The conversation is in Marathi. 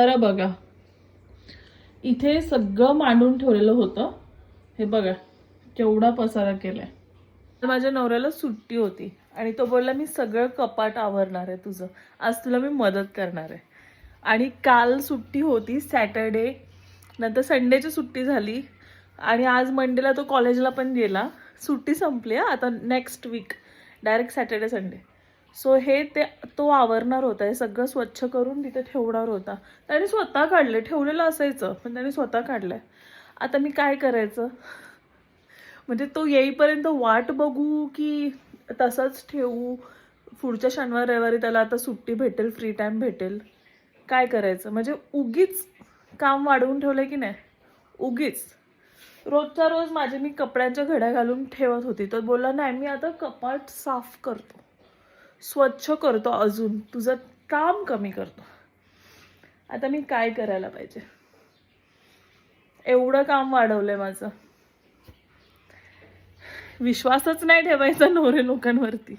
तर बघा इथे सगळं मांडून ठेवलेलं होतं. हे बघा केवढा पसारा केलाय. माझ्या नवऱ्याला सुट्टी होती आणि तो बोलला मी सगळं कपाट आवरणार आहे तुझं, आज तुला मी मदत करणार आहे. आणि काल सुट्टी होती सॅटरडे, नंतर संडेची सुट्टी झाली आणि आज मंडेला तो कॉलेजला पण गेला. सुट्टी संपली आता next week direct Saturday Sunday. So हे तो आवरणार होता, हे सगळं स्वच्छ करून तिथे ठेवणार होता. त्याने स्वतः काढले, ठेवलेलं असायचं पण त्याने स्वतः काढलंय. आता मी काय करायचं, म्हणजे तो येईपर्यंत वाट बघू की तसंच ठेवू? पुढच्या शनिवार रविवारी त्याला आता सुट्टी भेटेल, फ्री टाइम भेटेल, काय करायचं? म्हणजे उगीच काम वाढवून ठेवलंय की नाही, उगीच. रोजच्या रोज माझे मी कपड्यांच्या घड्या घालून ठेवत होती, तर बोलला नाही मी आता कपाट साफ करतो, स्वच्छ करतो, अजून तुझं काम कमी करतो. आता मी काय करायला पाहिजे? एवढं काम वाढवलंय माझं. विश्वासच नाही ठेवायचा नवरे लोकांवरती.